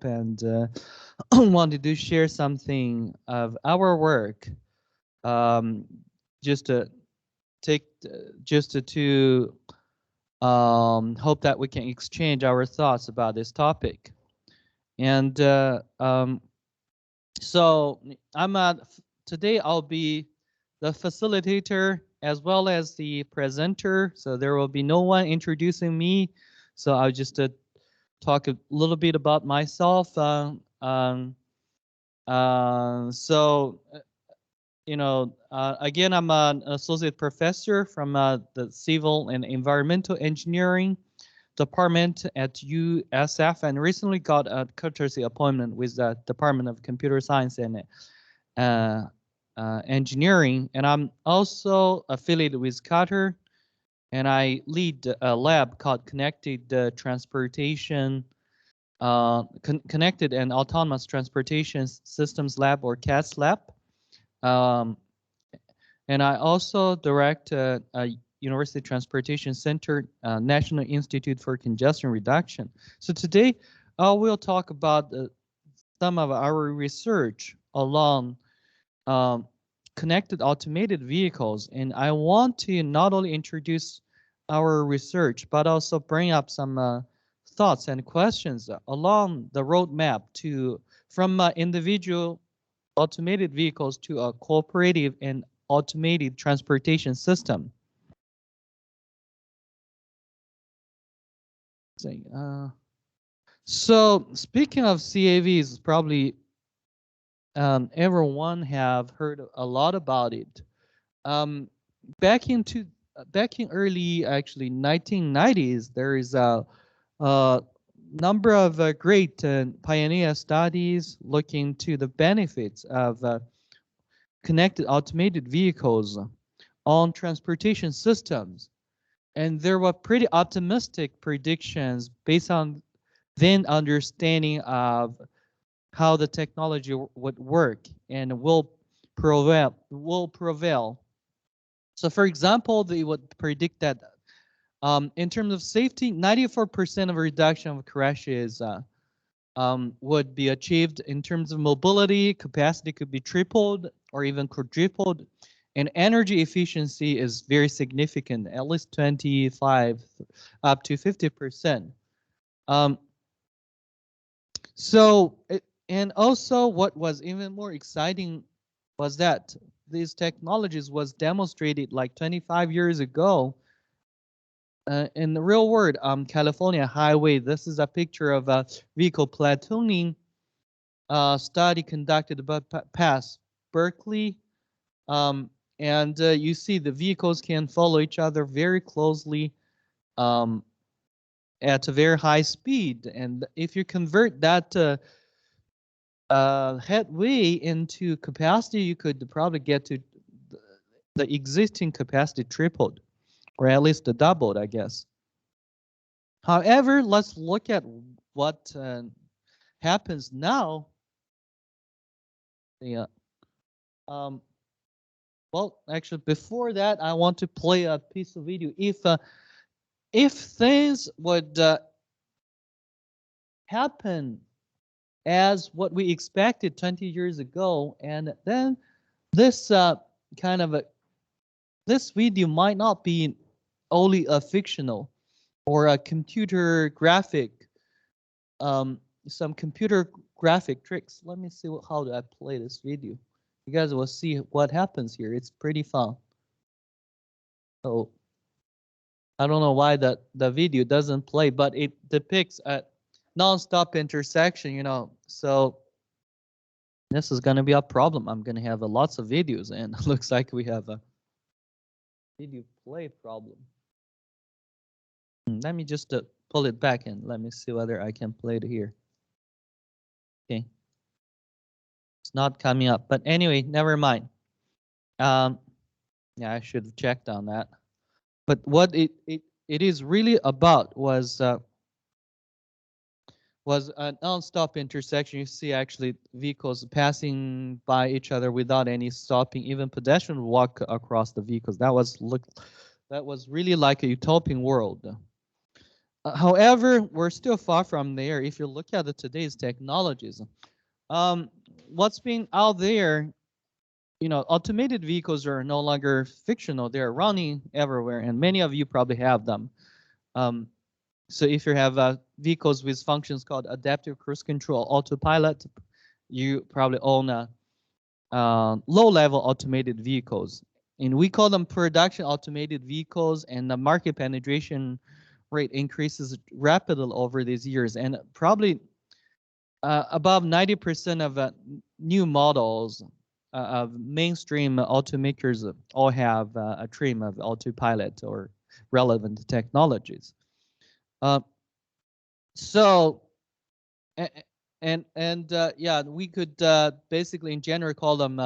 and wanted to share something of our work, just to hope that we can exchange our thoughts about this topic. And so today I'll be the facilitator as well as the presenter. So there will be no one introducing me. So I'll just talk a little bit about myself. Again, I'm an associate professor from the Civil and Environmental Engineering department at USF, and recently got a courtesy appointment with the Department of Computer Science and Engineering. And I'm also affiliated with Qatar, and I lead a lab called Connected Transportation, Connected and Autonomous Transportation Systems Lab, or CATS Lab. And I also direct a University Transportation Center, National Institute for Congestion Reduction. So today we'll talk about some of our research along connected automated vehicles. And I want to not only introduce our research, but also bring up some thoughts and questions along the roadmap from individual automated vehicles to a cooperative and automated transportation system. So speaking of CAVs, probably everyone have heard a lot about it. Back in early 1990s, there is a number of great pioneer studies looking to the benefits of connected automated vehicles on transportation systems. And there were pretty optimistic predictions based on then understanding of how the technology would work and will prevail. So for example, they would predict that in terms of safety, 94% of reduction of crashes would be achieved. In terms of mobility, capacity could be tripled or even quadrupled. And energy efficiency is very significant, at least 25 up to 50%. And also what was even more exciting was that these technologies was demonstrated like 25 years ago in the real world, California highway. This is a picture of a vehicle platooning study conducted past Berkeley. And you see the vehicles can follow each other very closely at a very high speed. And if you convert that headway into capacity, you could probably get to the existing capacity tripled, or at least doubled, I guess. However, let's look at what happens now. Yeah. Well, actually, before that, I want to play a piece of video. If things would happen as what we expected 20 years ago, and then this this video might not be only a fictional or a computer graphic, some computer graphic tricks. Let me see how do I play this video. You guys will see what happens here. It's pretty fun. So I don't know why the video doesn't play, but it depicts a non-stop intersection, you know. So this is going to be a problem. I'm going to have lots of videos, and it looks like we have a video play problem. Let me just pull it back and let me see whether I can play it here. Okay. It's not coming up, but anyway, never mind. Yeah, I should have checked on that. But what it is really about was a non-stop intersection. You see actually vehicles passing by each other without any stopping. Even pedestrians walk across the vehicles. That was really like a utopian world. However, we're still far from there. If you look at today's technologies, what's being out there, automated vehicles are no longer fictional. They're running everywhere, and many of you probably have them. So if you have vehicles with functions called adaptive cruise control, autopilot, you probably own low-level automated vehicles. And we call them production automated vehicles, and the market penetration rate increases rapidly over these years. And probably above 90% of new models of mainstream automakers all have a trim of autopilot or relevant technologies. So, yeah, we could basically in general call them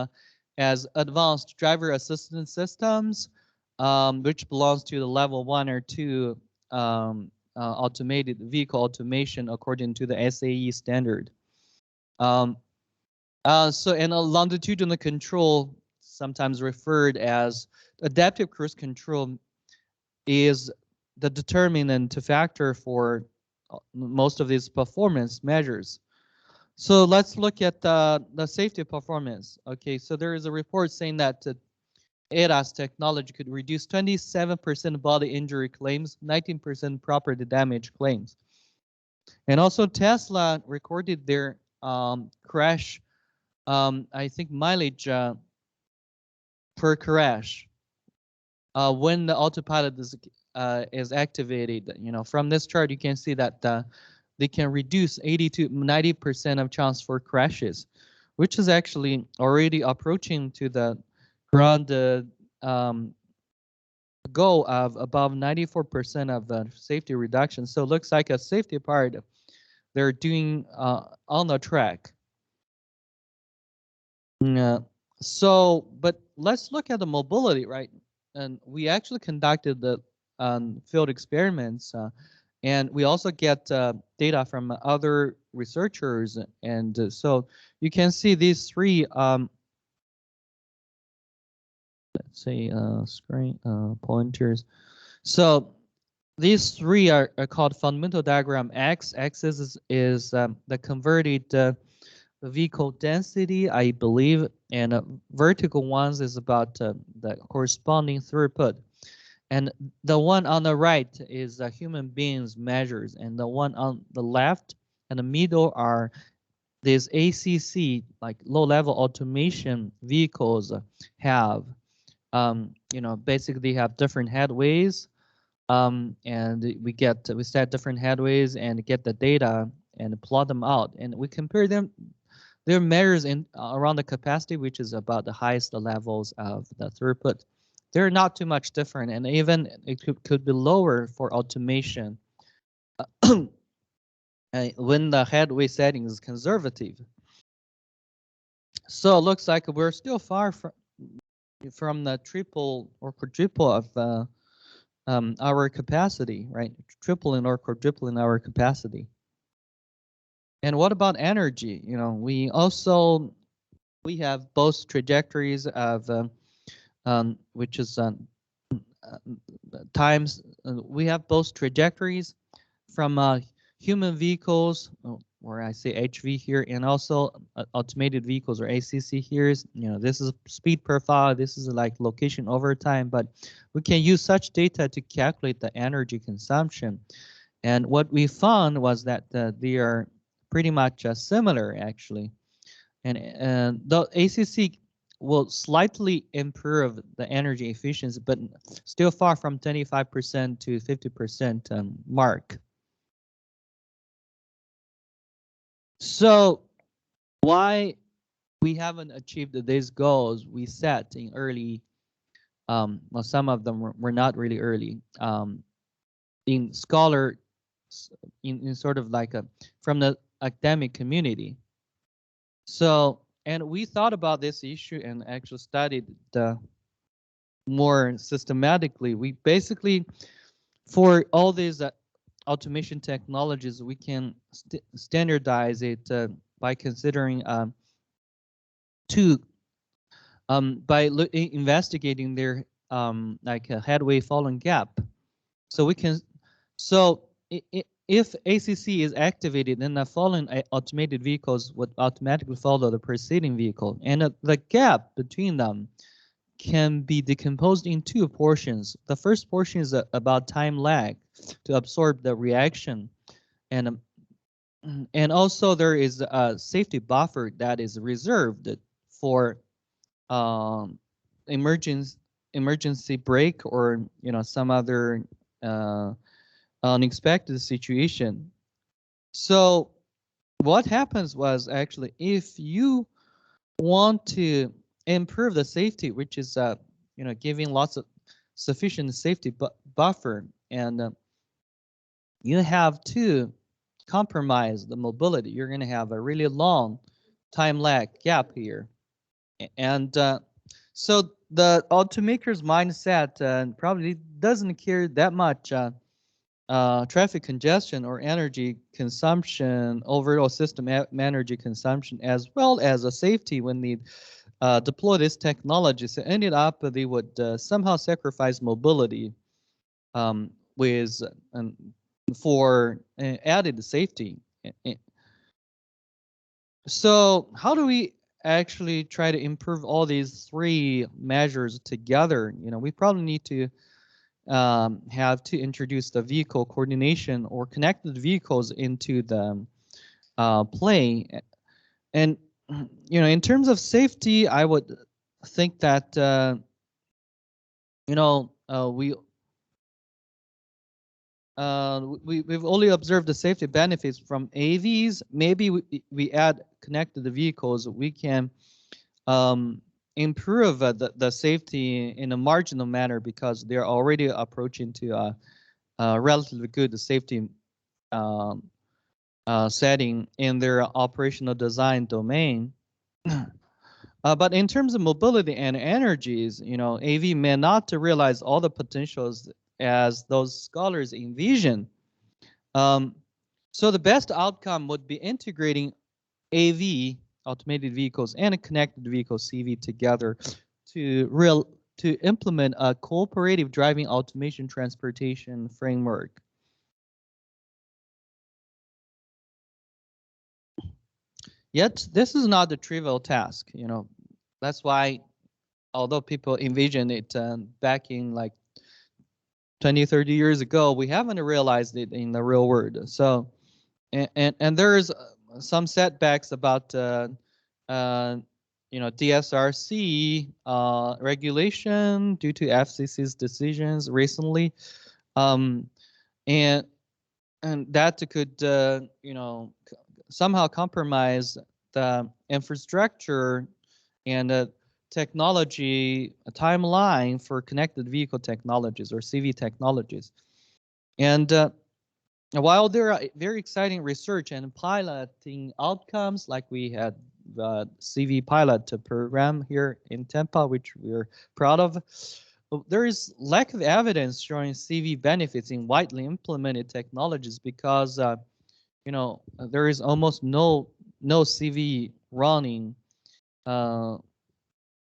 as advanced driver assistance systems, which belongs to the level 1 or 2 automated vehicle automation according to the SAE standard. So in a longitudinal control, sometimes referred as adaptive cruise control, is the determinant factor for most of these performance measures. So let's look at the safety performance. Okay, so there is a report saying that ADAS technology could reduce 27% body injury claims, 19% property damage claims. And also Tesla recorded their crash, I think mileage per crash when the autopilot is activated. From this chart, you can see that they can reduce 80 to 90% of chance for crashes, which is actually already approaching to the ground goal of above 94% of safety reduction. So it looks like a safety part they're doing on the track. But let's look at the mobility, right? And we actually conducted the field experiments, and we also get data from other researchers. And so you can see these three, let's say, screen pointers. So these three are called fundamental diagram. X-axis is the converted vehicle density, I believe, and vertical ones is about the corresponding throughput. And the one on the right is human beings measures, and the one on the left and the middle are these ACC, like low-level automation vehicles have. Basically have different headways, and we set different headways and get the data and plot them out, and we compare them. There are measures in around the capacity, which is about the highest levels of the throughput. They're not too much different, and even it could be lower for automation when the headway setting is conservative. So it looks like we're still far from the triple or quadruple of our capacity, right? Tripling or quadrupling our capacity. And what about energy? We have both trajectories of which is times. We have both trajectories from human vehicles, where I say HV here, and also automated vehicles or ACC here. This is speed profile. This is like location over time, but we can use such data to calculate the energy consumption. And what we found was that they are pretty much similar, actually. And the ACC will slightly improve the energy efficiency, but still far from 25% to 50% mark. So why we haven't achieved these goals we set in early, well, some of them were not really early, in scholar, in sort of like from the academic community. So, and we thought about this issue and actually studied more systematically. We basically, for all these automation technologies, we can standardize it by considering by investigating their like a headway falling gap. So we can, so if ACC is activated, then the following automated vehicles would automatically follow the preceding vehicle, and the gap between them can be decomposed in two portions. The first portion is about time lag to absorb the reaction, and also there is a safety buffer that is reserved for emergency brake or some other unexpected situation. So what happens was actually if you want to improve the safety, which is giving lots of sufficient safety buffer, and you have to compromise the mobility. You're going to have a really long time lag gap here, and so the automaker's mindset probably doesn't care that much traffic congestion or energy consumption, overall system energy consumption, as well as a safety when they deploy this technology. So ended up they would somehow sacrifice mobility with for added safety. So how do we actually try to improve all these three measures together? We probably need to have to introduce the vehicle coordination or connected vehicles into the play. And in terms of safety, I would think that we've only observed the safety benefits from AVs. Maybe we add connected vehicles, we can improve the safety in a marginal manner because they're already approaching to a relatively good safety setting in their operational design domain. But in terms of mobility and energies, AV may not realize all the potentials as those scholars envision. So the best outcome would be integrating AV, automated vehicles, and connected vehicles, CV, together to implement a cooperative driving automation transportation framework. Yet this is not a trivial task. That's why, although people envision it back in like 20, 30 years ago, we haven't realized it in the real world. So, and there's some setbacks about DSRC regulation due to FCC's decisions recently, and that could somehow compromise the infrastructure and technology timeline for connected vehicle technologies or CV technologies. And while there are very exciting research and piloting outcomes, like we had the CV pilot program here in Tampa, which we're proud of, there is lack of evidence showing CV benefits in widely implemented technologies because there is almost no CV running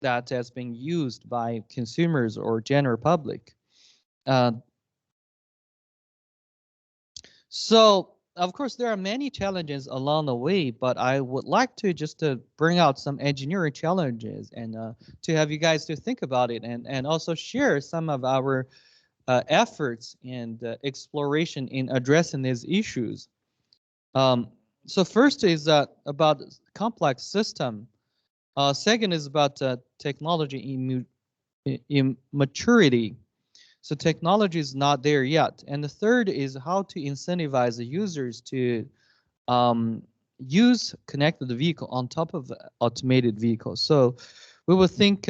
that has been used by consumers or general public. So, of course, there are many challenges along the way, but I would like to just bring out some engineering challenges and to have you guys to think about it and also share some of our efforts and exploration in addressing these issues. So first is about complex system. Second is about technology immaturity. So technology is not there yet. And the third is how to incentivize the users to use connected vehicle on top of automated vehicles. So we will think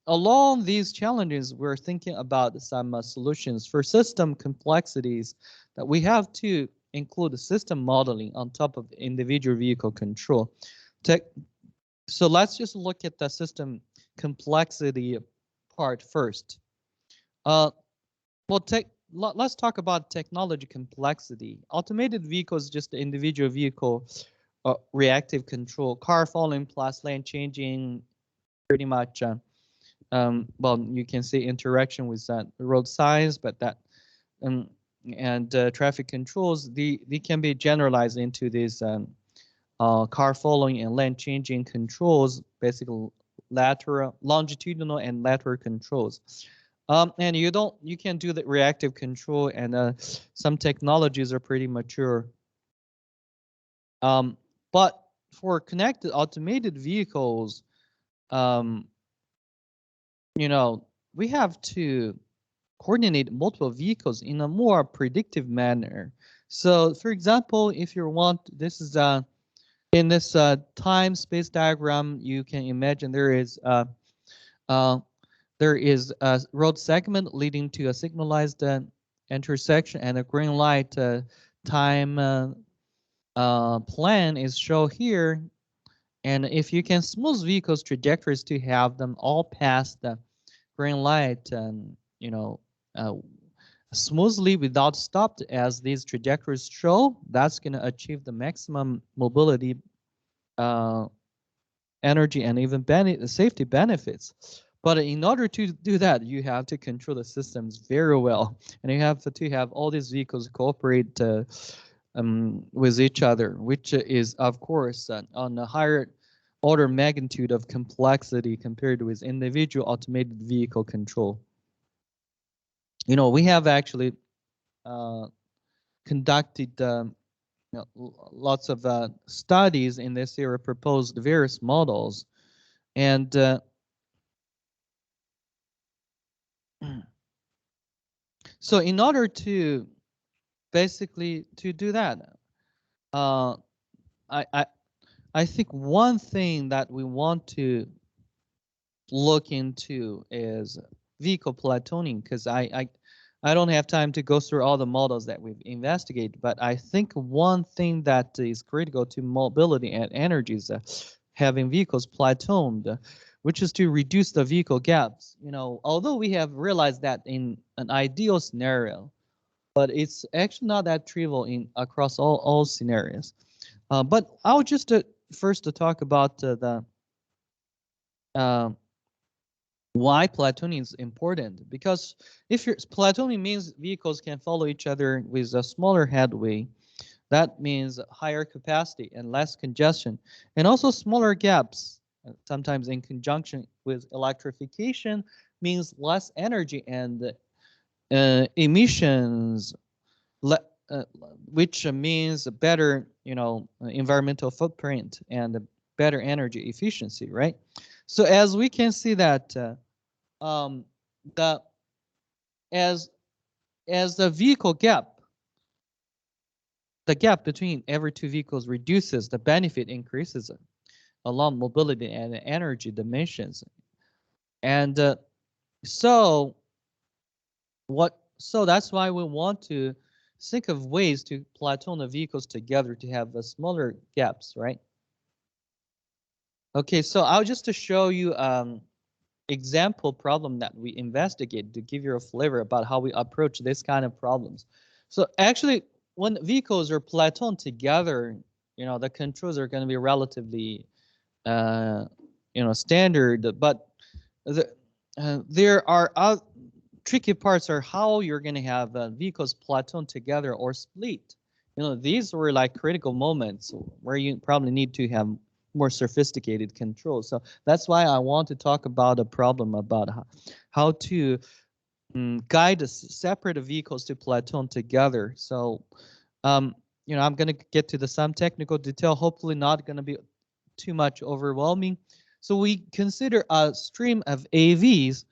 along these challenges, we're thinking about some solutions for system complexities that we have to include system modeling on top of individual vehicle control. So let's just look at the system complexity part first. Let's talk about technology complexity. Automated vehicles, just the individual vehicle, reactive control, car following plus lane changing, pretty much. Well, you can say interaction with road signs, but that and traffic controls, they can be generalized into these car following and lane changing controls, basically lateral, longitudinal and lateral controls. And you can do the reactive control, and some technologies are pretty mature. But for connected automated vehicles, we have to coordinate multiple vehicles in a more predictive manner. So, for example, if you want, this is in this time-space diagram, you can imagine there is a road segment leading to a signalized intersection, and a green light time plan is shown here. And if you can smooth vehicles' trajectories to have them all pass the green light, and smoothly without stopped as these trajectories show, that's going to achieve the maximum mobility, energy, and even safety benefits. But in order to do that, you have to control the systems very well, and you have to have all these vehicles cooperate with each other, which is, of course, on a higher order magnitude of complexity compared with individual automated vehicle control. We have actually conducted lots of studies in this area, proposed various models, and so in order to basically to do that, I think one thing that we want to look into is vehicle platooning, because I don't have time to go through all the models that we've investigated, but I think one thing that is critical to mobility and energy is having vehicles platooned, which is to reduce the vehicle gaps. Although we have realized that in an ideal scenario, but it's actually not that trivial across all scenarios. But I'll just first talk about the why platooning is important, because if platooning means vehicles can follow each other with a smaller headway, that means higher capacity and less congestion, and also smaller gaps, sometimes in conjunction with electrification, means less energy and emissions, which means better, environmental footprint and better energy efficiency, right? So as we can see that as the vehicle gap, the gap between every two vehicles reduces, the benefit increases along mobility and energy dimensions. And so that's why we want to think of ways to platoon the vehicles together to have smaller gaps, right? Okay, so I'll just to show you example problem that we investigate to give you a flavor about how we approach this kind of problems. So actually, when vehicles are platooned together, the controls are going to be relatively, standard. But there are tricky parts are how you're going to have vehicles platooned together or split. These were like critical moments where you probably need to have more sophisticated controls. So that's why I want to talk about a problem about how to guide separate vehicles to platoon together. So, I'm going to get to some technical detail, hopefully not going to be too much overwhelming. So we consider a stream of AVs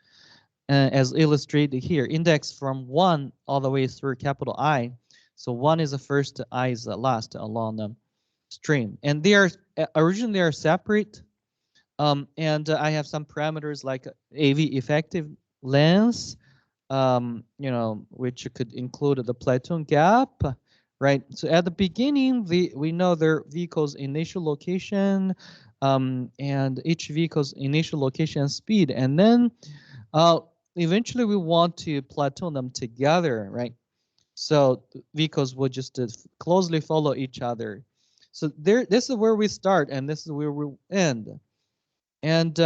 as illustrated here, indexed from 1 all the way through capital I. So 1 is the first, I is the last along the stream, and they are originally are separate, and I have some parameters like AV effective length, which could include the platoon gap, right? So at the beginning, we know their vehicle's initial location, and each vehicle's initial location and speed, and then eventually we want to platoon them together, right? So vehicles will just closely follow each other. So this is where we start, and this is where we end. And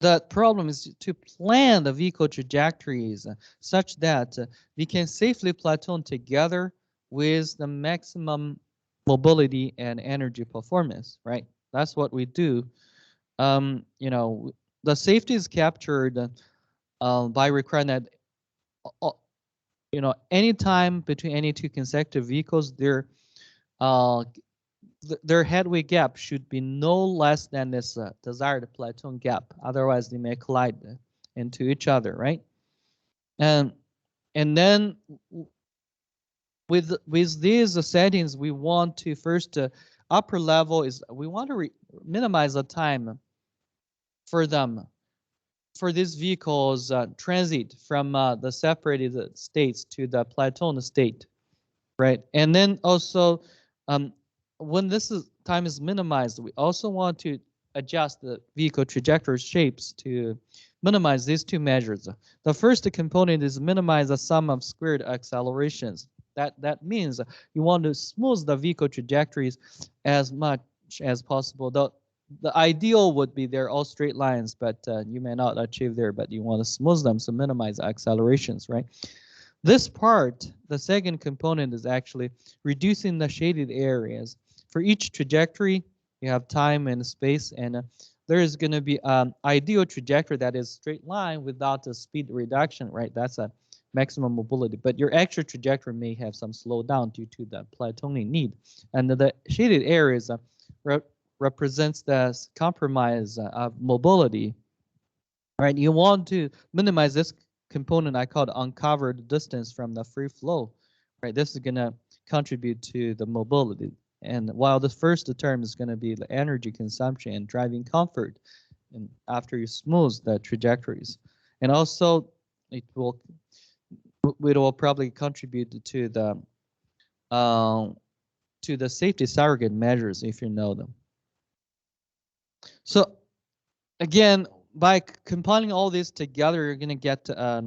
The problem is to plan the vehicle trajectories such that we can safely platoon together with the maximum mobility and energy performance, right? That's what we do. You know, the safety is captured by requiring that, uh, you know, any time between any two consecutive vehicles, uh, their headway gap should be no less than this desired platoon gap. Otherwise, they may collide into each other, right? And and then with these settings, we want to first upper level is we want to minimize the time for them for these vehicles transit from the separated states to the platoon state, right? And then also, um, when time is minimized, we also want to adjust the vehicle trajectory shapes to minimize these two measures. The first component is minimize the sum of squared accelerations. That means you want to smooth the vehicle trajectories as much as possible. The ideal would be they're all straight lines, but you may not achieve there, but you want to smooth them, so minimize accelerations, right? This part, the second component, is actually reducing the shaded areas. For each trajectory, you have time and space, and there is going to be an ideal trajectory that is straight line without a speed reduction, right? That's a maximum mobility. But your actual trajectory may have some slowdown due to the platooning need. And the shaded areas represents the compromise of mobility, right? You want to minimize this component I call uncovered distance from the free flow, right? This is going to contribute to the mobility. And while the first term is going to be the energy consumption and driving comfort, and after you smooth the trajectories, and also it will probably contribute to the safety surrogate measures if you know them. So again, by compiling all this together, you're going to get a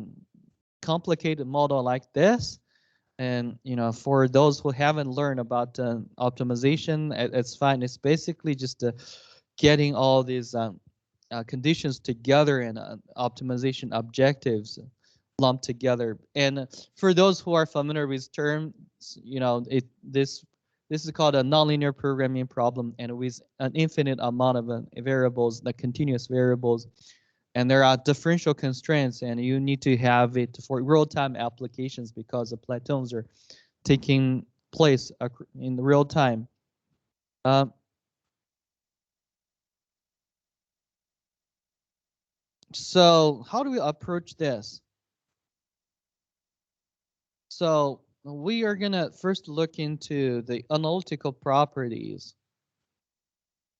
complicated model like this. And you know, for those who haven't learned about optimization, it's fine. It's basically just getting all these conditions together and optimization objectives lumped together. And for those who are familiar with terms, you know, this is called a nonlinear programming problem, and with an infinite amount of variables, the continuous variables, and there are differential constraints, and you need to have it for real-time applications because the platoons are taking place in real time. So how do we approach this? So we are gonna first look into the analytical properties,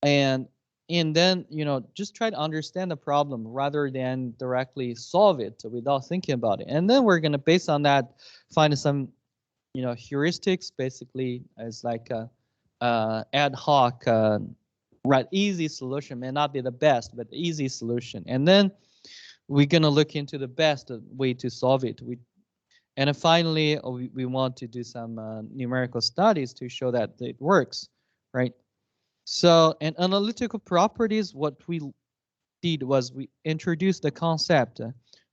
and then, you know, just try to understand the problem rather than directly solve it without thinking about it. And then we're gonna, based on that, find some, you know, heuristics, basically as like a ad hoc, right, easy solution. May not be the best, but easy solution. And then we're gonna look into the best way to solve it. And finally, we want to do some numerical studies to show that it works, right? So, in analytical properties, what we did was we introduced the concept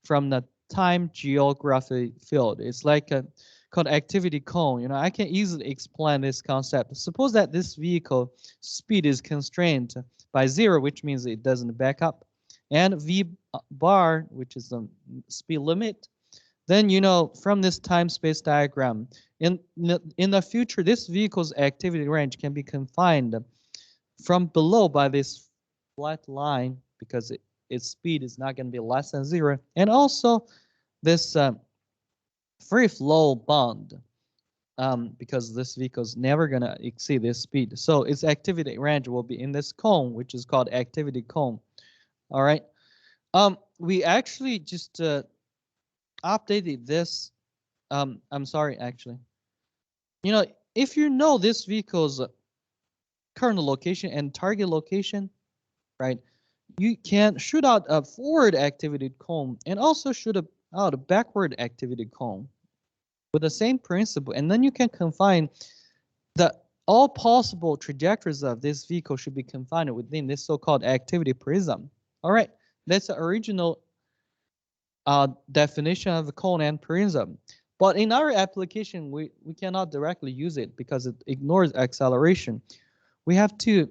from the time geography field. It's like a called activity cone. You know, I can easily explain this concept. Suppose that this vehicle speed is constrained by 0, which means it doesn't back up, and V bar, which is the speed limit. Then, you know, from this time-space diagram, in the future, this vehicle's activity range can be confined from below by this flat line because its speed is not going to be less than 0. And also this free flow bound because this vehicle is never going to exceed this speed. So its activity range will be in this cone, which is called activity cone. All right. We actually just updated this. I'm sorry, actually. You know, if you know this vehicle's current location and target location, right, you can shoot out a forward activity cone and also shoot out a backward activity cone with the same principle, and then you can confine all possible trajectories of this vehicle should be confined within this so-called activity prism. All right, That's the original definition of the cone and prism. But in our application, we cannot directly use it because it ignores acceleration. We have to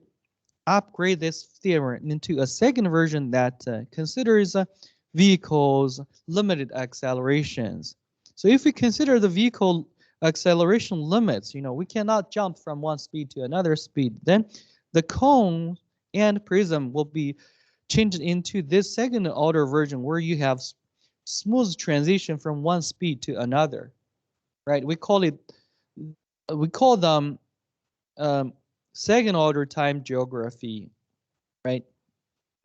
upgrade this theorem into a second version that considers vehicles' limited accelerations. So if we consider the vehicle acceleration limits, we cannot jump from one speed to another speed. Then the cone and prism will be changed into this second order version where you have smooth transition from one speed to another, right? We call them second order time geography, right?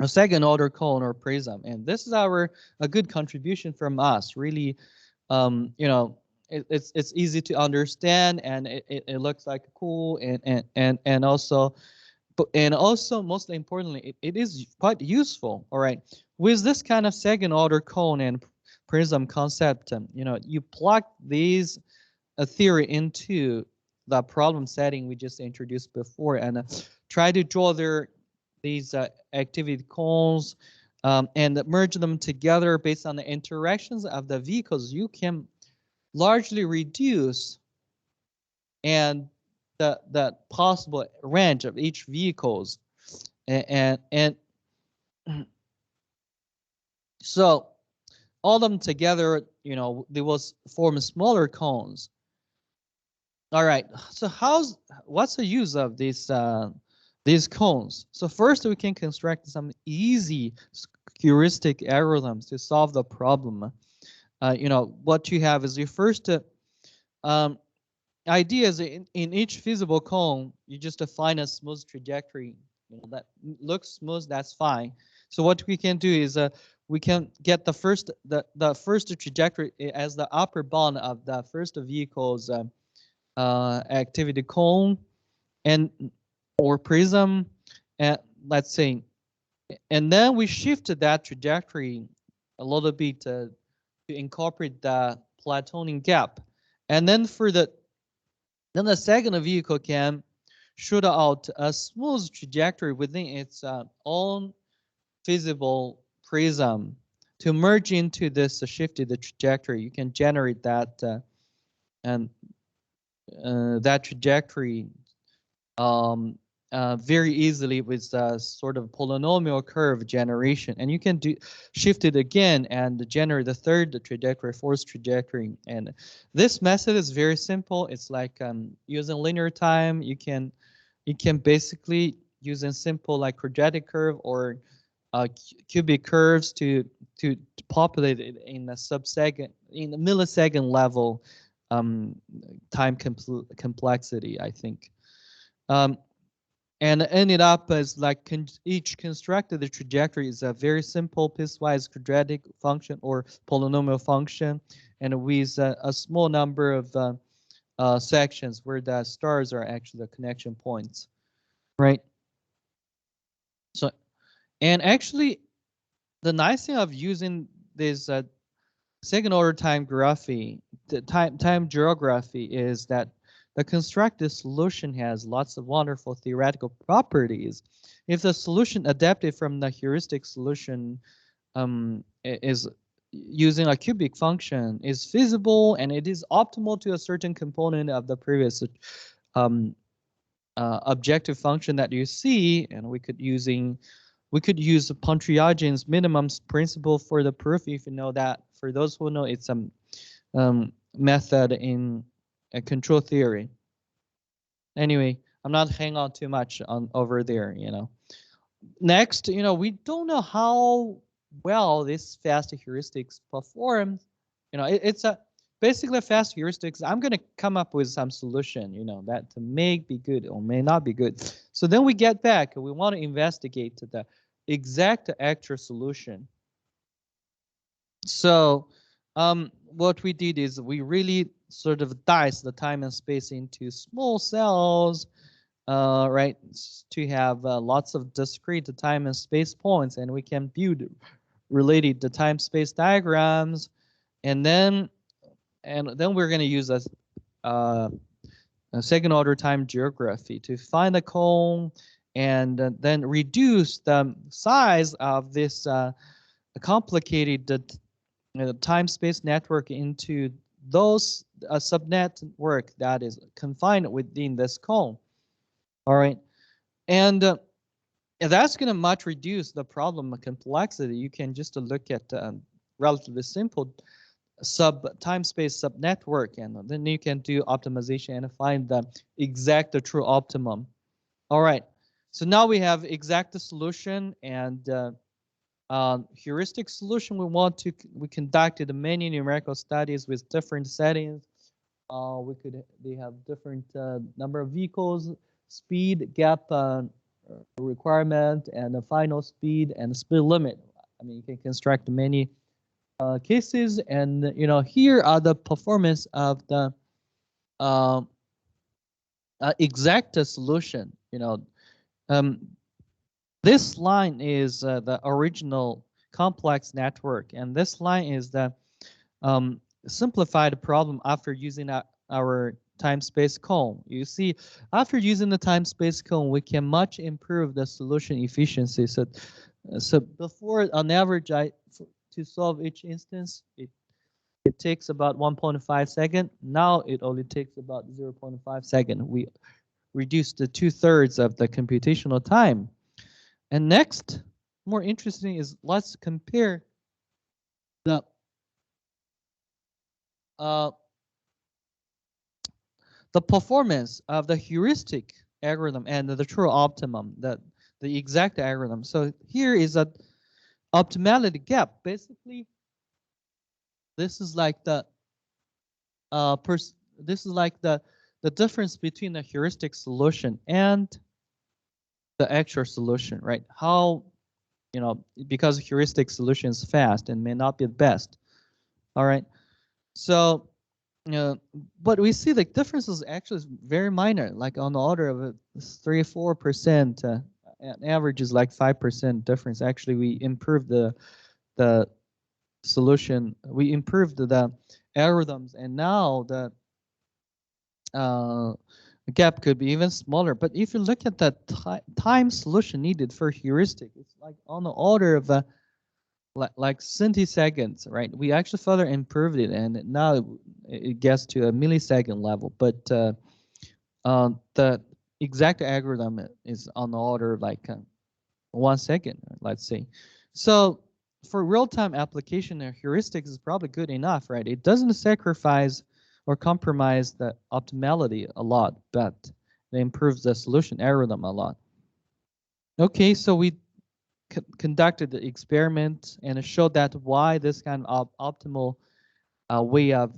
A second order cone or prism, and this is a good contribution from us. Really, it's easy to understand, and it looks like cool, and also, most importantly, it is quite useful. All right, with this kind of second order cone and prism concept, you plug these theory into the problem setting we just introduced before, and try to draw these activity cones and merge them together based on the interactions of the vehicles. You can largely reduce and the possible range of each vehicles, and so all of them together, they will form smaller cones. All right, so what's the use of these cones? So first we can construct some easy heuristic algorithms to solve the problem. What you have is your first idea is in each feasible cone, you just define a smooth trajectory. That looks smooth, that's fine. So what we can do is we can get the first trajectory as the upper bound of the first vehicle's activity cone or prism, and let's say, and then we shifted that trajectory a little bit to incorporate the Platooning gap, and then then the second vehicle can shoot out a smooth trajectory within its own feasible prism to merge into this shifted trajectory. You can generate that and that trajectory very easily with sort of polynomial curve generation, and you can shift it again and generate the third trajectory, fourth trajectory. And this method is very simple. It's like using linear time. You can basically using simple like quadratic curve or cubic curves to populate it in a subsecond, in the millisecond level time complexity, I think. And ended up as like each constructed the trajectory is a very simple piecewise quadratic function or polynomial function, and with a small number of sections where the stars are actually the connection points, right? So, and actually, the nice thing of using this second order time geography, the time geography, is that the constructed solution has lots of wonderful theoretical properties. If the solution adapted from the heuristic solution is using a cubic function is feasible and it is optimal to a certain component of the previous objective function that you see, and we could use Pontryagin's minimum principle for the proof, if you know that. For those who know, it's a method in control theory. Anyway, I'm not hanging on too much on over there. Next, we don't know how well this fast heuristics perform. It's basically fast heuristics. I'm going to come up with some solution, that may be good or may not be good. So then we get back. We want to investigate the exact actual solution. So what we did is we really sort of diced the time and space into small cells, right, to have lots of discrete time and space points, and we can build related the time-space diagrams, and then we're going to use a second-order time geography to find a cone, and then reduce the size of this complicated the time-space network into those subnetwork that is confined within this cone. All right, and that's going to much reduce the problem of complexity. You can just look at relatively simple time-space subnetwork, and then you can do optimization and find the exact true optimum. All right, so now we have exact solution and heuristic solution. We conducted many numerical studies with different settings. They have different number of vehicles, speed, gap requirement, and the final speed and speed limit. I mean, you can construct many cases, and here are the performance of the exact solution. This line is the original complex network, and this line is the simplified problem after using our time-space cone. You see, after using the time-space cone, we can much improve the solution efficiency. So before, on average, to solve each instance, it takes about 1.5 seconds. Now it only takes about 0.5 seconds. We reduced the 2/3 of the computational time. And next, more interesting is let's compare the performance of the heuristic algorithm and the true optimum, the exact algorithm. So here is a optimality gap. Basically, this is like the difference between the heuristic solution and the actual solution, right? How, because heuristic solution is fast and may not be the best. All right. So, but we see the difference is actually very minor, like on the order of 3 or 4%. An average is like 5% difference. Actually, we improved the solution. We improved the algorithms, and now the gap could be even smaller. But if you look at the time solution needed for heuristic, it's like on the order of like centiseconds, right? We actually further improved it, and now it gets to a millisecond level. But the exact algorithm is on the order of like 1 second, let's say. So for real-time application, a heuristic is probably good enough, right? It doesn't sacrifice or compromise the optimality a lot, but it improves the solution algorithm a lot. Okay, so we conducted the experiment and showed that why this kind of optimal way of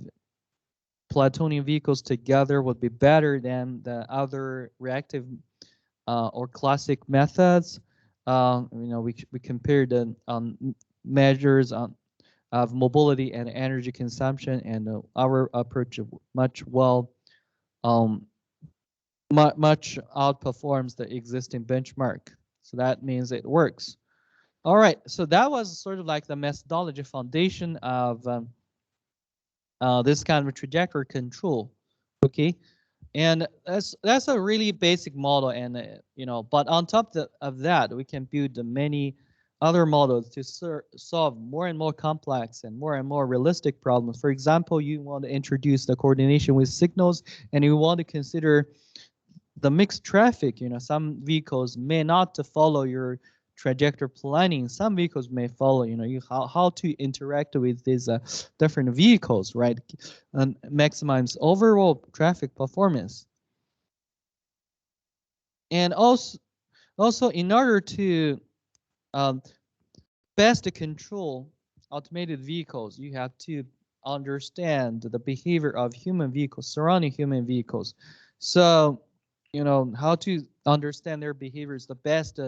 platooning vehicles together would be better than the other reactive or classic methods. We compared the measures of mobility and energy consumption, and our approach much outperforms the existing benchmark. So that means it works. All right, so that was sort of like the methodology foundation of this kind of trajectory control. Okay, and that's a really basic model, and but on top of that, we can build many other models to solve more and more complex and more realistic problems. For example, you want to introduce the coordination with signals, and you want to consider the mixed traffic. Some vehicles may not follow your trajectory planning. Some vehicles may follow, how to interact with these different vehicles, right? And maximize overall traffic performance. And also in order to best control automated vehicles, you have to understand the behavior of human vehicles, surrounding human vehicles. So, how to understand their behaviors, the best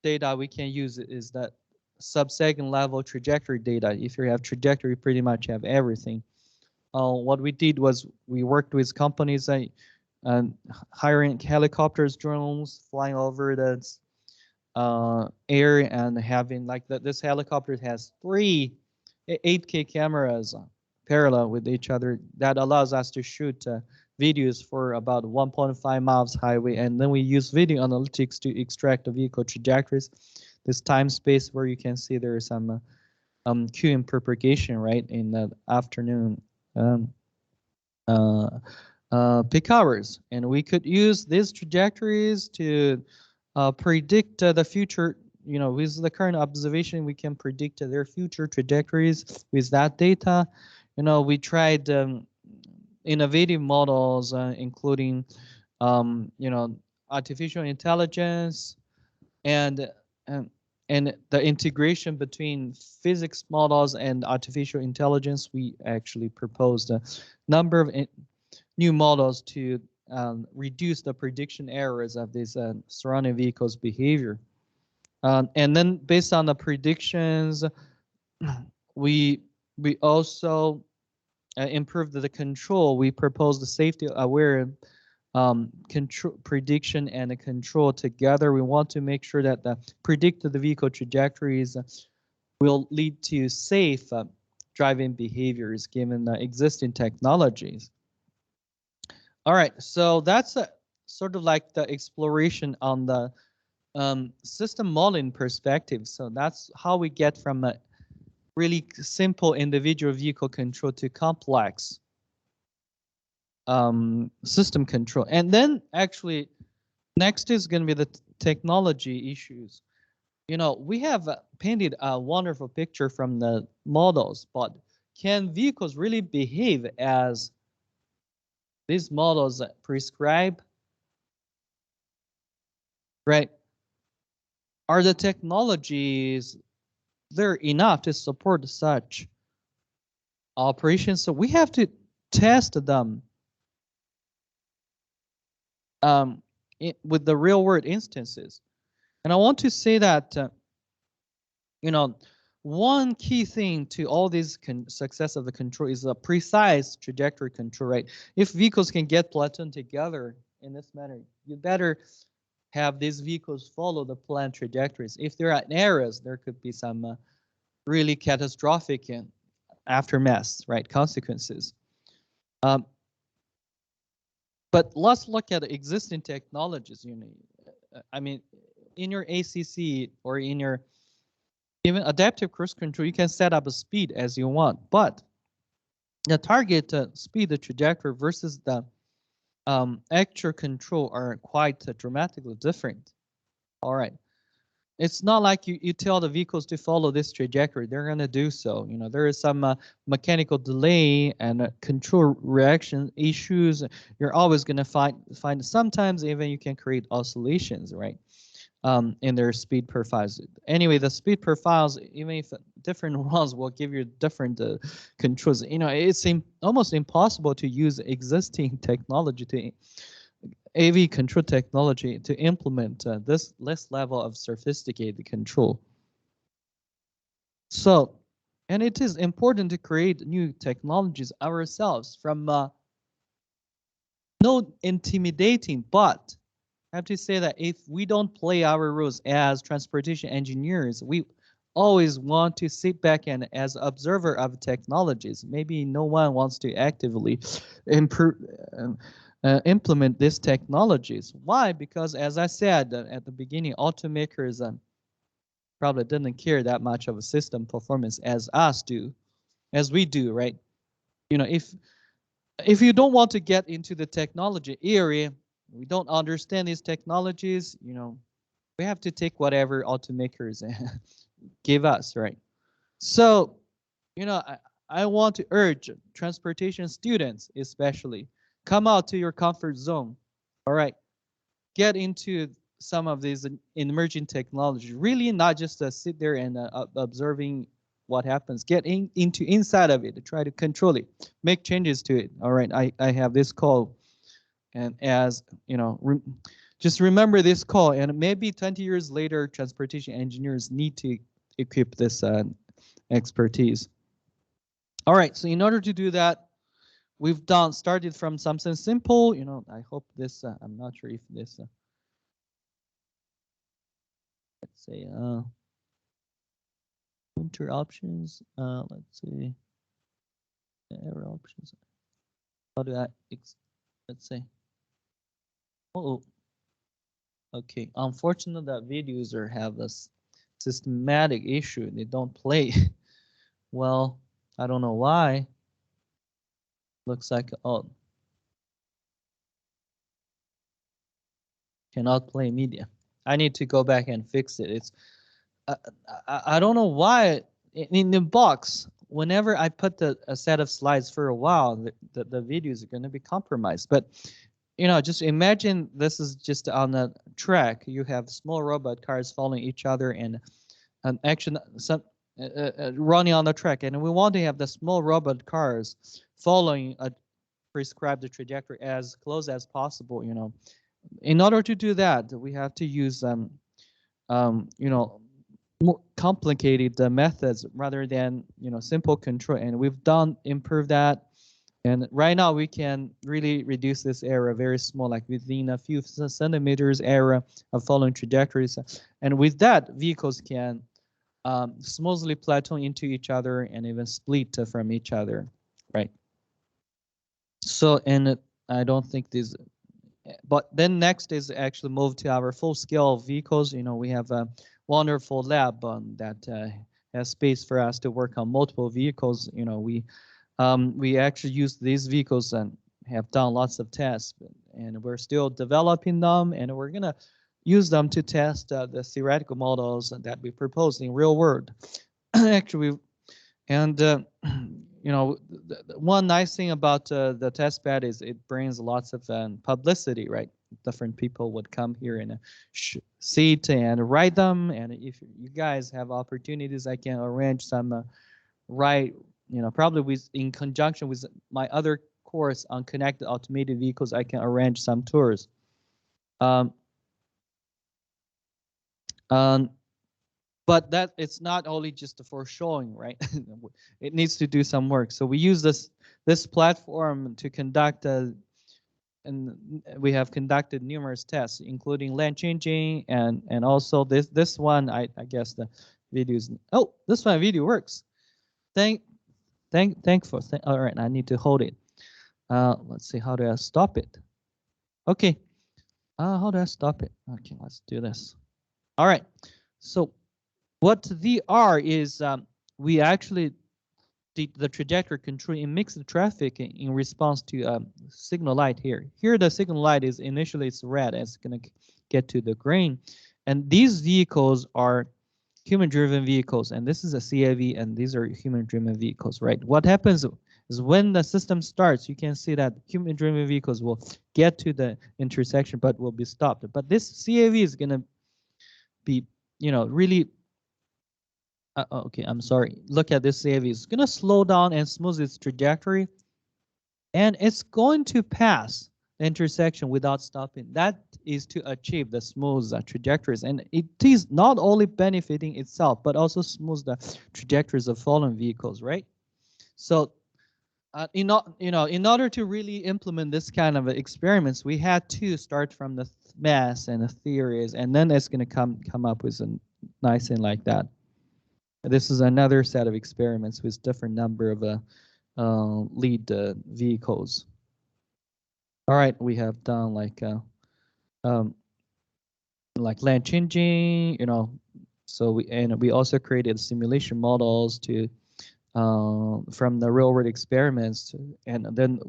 data we can use is that sub-second level trajectory data. If you have trajectory, you pretty much have everything. What we did was we worked with companies hiring helicopters, drones, flying over the air, and having this helicopter has 3 8K cameras parallel with each other. That allows us to shoot videos for about 1.5 miles highway, and then we use video analytics to extract the vehicle trajectories. This time space where you can see there are some QM propagation, right, in the afternoon peak hours, and we could use these trajectories to predict the future. You know, with the current observation, we can predict their future trajectories with that data. You know, we tried innovative models, including, you know, artificial intelligence and and and the integration between physics models and artificial intelligence. We actually proposed a number of new models to reduce the prediction errors of these surrounding vehicles' behavior. And then based on the predictions, we also improved the control. We proposed the safety-aware control, prediction and the control together. We want to make sure that the predicted vehicle trajectories will lead to safe driving behaviors given the existing technologies. All right, so that's sort of like the exploration on the system modeling perspective. So that's how we get from a really simple individual vehicle control to complex system control. And then actually next is going to be the technology issues. You know, we have painted a wonderful picture from the models, but can vehicles really behave as these models prescribe? Right? Are the technologies there enough to support such operations? So we have to test them with the real world instances. And I want to say that, you know, one key thing to all this success of the control is a precise trajectory control, right? If vehicles can get platooned together in this manner, you better have these vehicles follow the planned trajectories. If there are errors, there could be some really catastrophic aftermath, right, consequences. But let's look at existing technologies. You know, I mean, in your ACC or in your even adaptive cruise control, you can set up a speed as you want, but the target speed, the trajectory versus the actual control are quite dramatically different. All right. It's not like you tell the vehicles to follow this trajectory. They're going to do so. You know, there is some mechanical delay and control reaction issues. You're always going to find sometimes even you can create oscillations, right? In their speed profiles. Anyway, the speed profiles, even if different ones will give you different controls, you know, it's almost impossible to use existing technology to AV control technology to implement this level of sophisticated control. So, and it is important to create new technologies ourselves from no intimidating, but I have to say that if we don't play our roles as transportation engineers, we always want to sit back and as observer of technologies. Maybe no one wants to actively improve, implement these technologies. Why? Because as I said at the beginning, automakers probably didn't care that much of a system performance as we do, right? You know, if you don't want to get into the technology area, we don't understand these technologies, you know, we have to take whatever automakers give us, right? So, you know, I want to urge transportation students, especially, come out to your comfort zone. All right, get into some of these emerging technologies. Really, not just sit there and observing what happens. Get into inside of it. Try to control it. Make changes to it. All right, I have this call, and as you know, just remember this call. And maybe 20 years later, transportation engineers need to equip this expertise. All right, so in order to do that, we've started from something simple. You know, I hope this, I'm not sure if this, let's say, enter options, let's see, error options. How do I, let's say, oh, okay. Unfortunately, that video user have this systematic issue. They don't play. Well, I don't know why. Looks like, oh, cannot play media. I need to go back and fix it. It's I don't know why in the box, whenever I put a set of slides for a while, the videos are going to be compromised. But you know, just imagine this is just on a track. You have small robot cars following each other and action some running on the track, and we want to have the small robot cars following a prescribed trajectory as close as possible. You know, in order to do that, we have to use you know, more complicated methods rather than, you know, simple control. And we've improved that. And right now we can really reduce this error very small, like within a few centimeters error of following trajectories. And with that, vehicles can smoothly platoon into each other and even split from each other, right? So, and I don't think this, but then next is actually move to our full scale vehicles. You know, we have a wonderful lab that has space for us to work on multiple vehicles. You know, we actually use these vehicles and have done lots of tests, and we're still developing them, and we're gonna use them to test the theoretical models that we propose in real world. Actually, and you know, one nice thing about the test bed is it brings lots of publicity, right? Different people would come here and see it and write them. And if you guys have opportunities, I can arrange some you know, probably in conjunction with my other course on connected automated vehicles, I can arrange some tours. But that it's not only just for showing, right? It needs to do some work. So we use this platform to conduct and we have conducted numerous tests, including lane changing and also this one. I guess the videos. Oh, this one video works. Thankful. All right, I need to hold it. Let's see, how do I stop it? Okay. How do I stop it? Okay, let's do this. All right. So what VR is, we actually did the trajectory control in mixed traffic in response to signal light here. Here the signal light is initially it's red, it's gonna get to the green. And these vehicles are human-driven vehicles, and this is a CAV, and these are human-driven vehicles, right? What happens is when the system starts, you can see that human-driven vehicles will get to the intersection, but will be stopped. But this CAV is gonna be, you know, really okay, I'm sorry. Look at this CAV. It's going to slow down and smooth its trajectory. And it's going to pass the intersection without stopping. That is to achieve the smooth trajectories. And it is not only benefiting itself, but also smooth the trajectories of fallen vehicles, right? So in order to really implement this kind of experiments, we had to start from the math and the theories, and then it's going to come up with a nice thing like that. This is another set of experiments with different number of lead vehicles. All right, we have done like lane changing, you know. So we also created simulation models to from the real world experiments, and then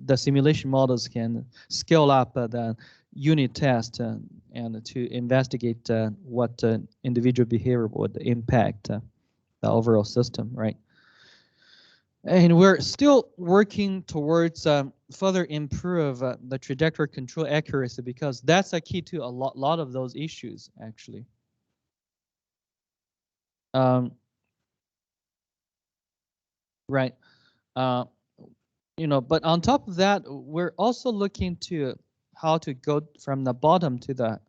the simulation models can scale up the unit test and to investigate what individual behavior would impact the overall system, right? And we're still working towards further improve the trajectory control accuracy, because that's a key to a lot of those issues, actually. Right. You know, but on top of that, we're also looking to how to go from the bottom to the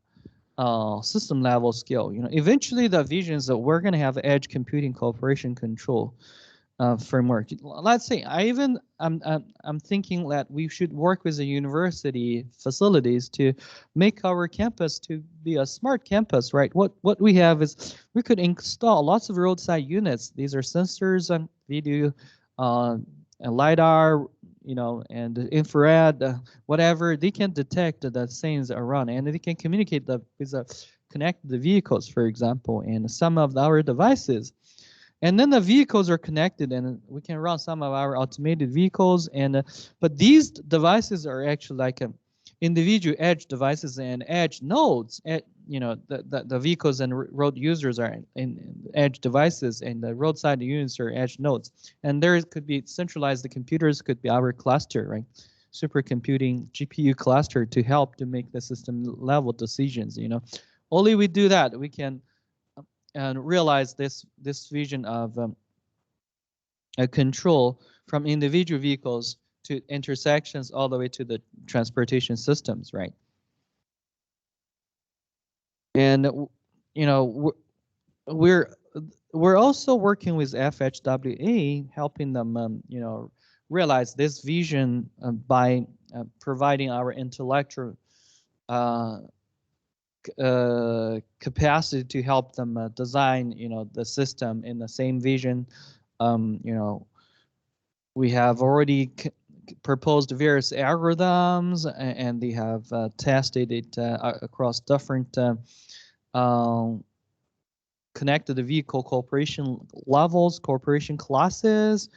system level scale. You know, eventually the vision is that we're going to have edge computing cooperation control framework. Let's say I'm thinking that we should work with the university facilities to make our campus to be a smart campus, right? What we have is we could install lots of roadside units. These are sensors and video and LiDAR, you know, and infrared, whatever. They can detect the things around, and they can communicate with connect the vehicles, for example, and some of our devices. And then the vehicles are connected, and we can run some of our automated vehicles. And but these devices are actually like individual edge devices and edge nodes. You know, the vehicles and road users are in edge devices, and the roadside units are edge nodes. And there could be centralized computers, could be our cluster, right? Supercomputing GPU cluster to help to make the system level decisions. You know, only we do that, we can and realize this vision of a control from individual vehicles to intersections all the way to the transportation systems, right? And you know, we're also working with FHWA, helping them you know, realize this vision by providing our intellectual capacity to help them design, you know, the system in the same vision. You know, we have already proposed various algorithms, and they have tested it across different connected vehicle cooperation levels, cooperation classes,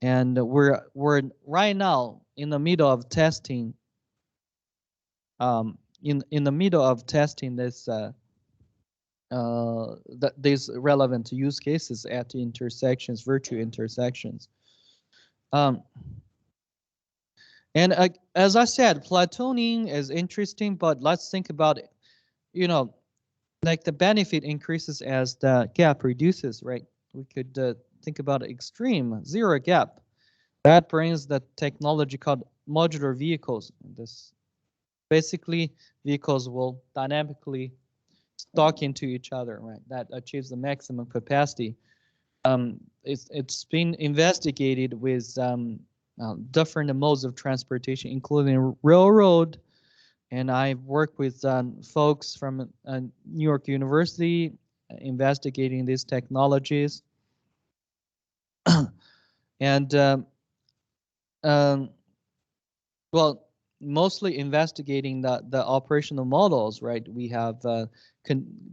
and we're right now in the middle of testing. In the middle of testing this these relevant use cases at intersections, virtual intersections. And as I said, platooning is interesting, but let's think about it. You know, like the benefit increases as the gap reduces, right? We could think about extreme zero gap. That brings the technology called modular vehicles. This basically vehicles will dynamically stock into each other, right? That achieves the maximum capacity. It's been investigated with different modes of transportation, including railroad. And I work with folks from New York University investigating these technologies. And well, mostly investigating the operational models, right? We have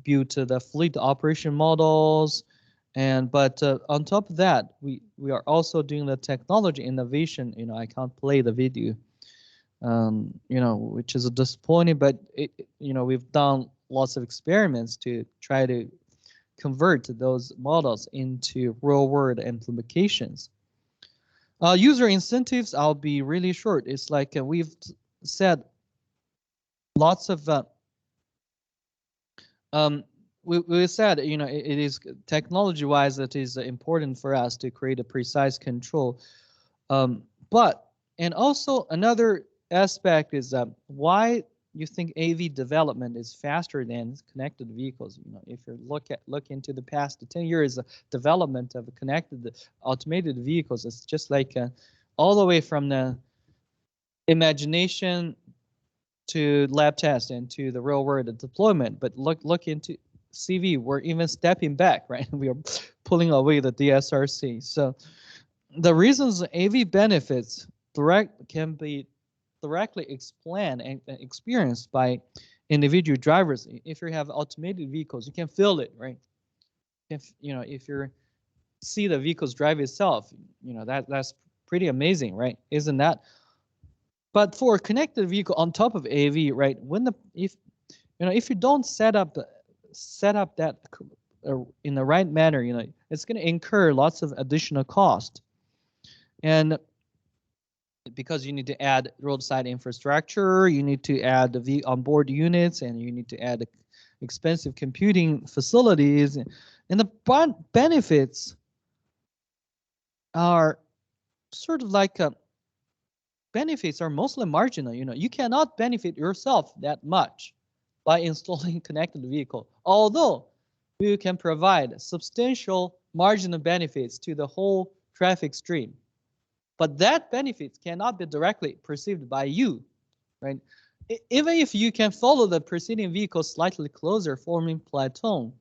built the fleet operation models, and but on top of that, we are also doing the technology innovation. You know, I can't play the video, you know, which is disappointing, but you know, we've done lots of experiments to try to convert those models into real-world implementations. User incentives, I'll be really short. It's like we've said lots of we said, you know, it is technology-wise, it is important for us to create a precise control. But and also another aspect is why you think AV development is faster than connected vehicles. You know, if you look into the past 10 years of development of connected automated vehicles, it's just like all the way from the imagination to lab test and to the real world deployment. But look into CV, we're even stepping back, right? We are pulling away the DSRC. So the reasons AV benefits can be directly explained and experienced by individual drivers. If you have automated vehicles, you can feel it, right? If you know, if you see the vehicles drive itself, you know, that's pretty amazing, right? Isn't that? But for a connected vehicle on top of AV, right? If you don't set up that in the right manner, you know, it's going to incur lots of additional cost. And because you need to add roadside infrastructure, you need to add the onboard units, and you need to add expensive computing facilities, and the benefits are sort of like benefits are mostly marginal. You know, you cannot benefit yourself that much by installing connected vehicle, although you can provide substantial marginal benefits to the whole traffic stream. But that benefits cannot be directly perceived by you, right? Even if you can follow the preceding vehicle slightly closer, forming platoon,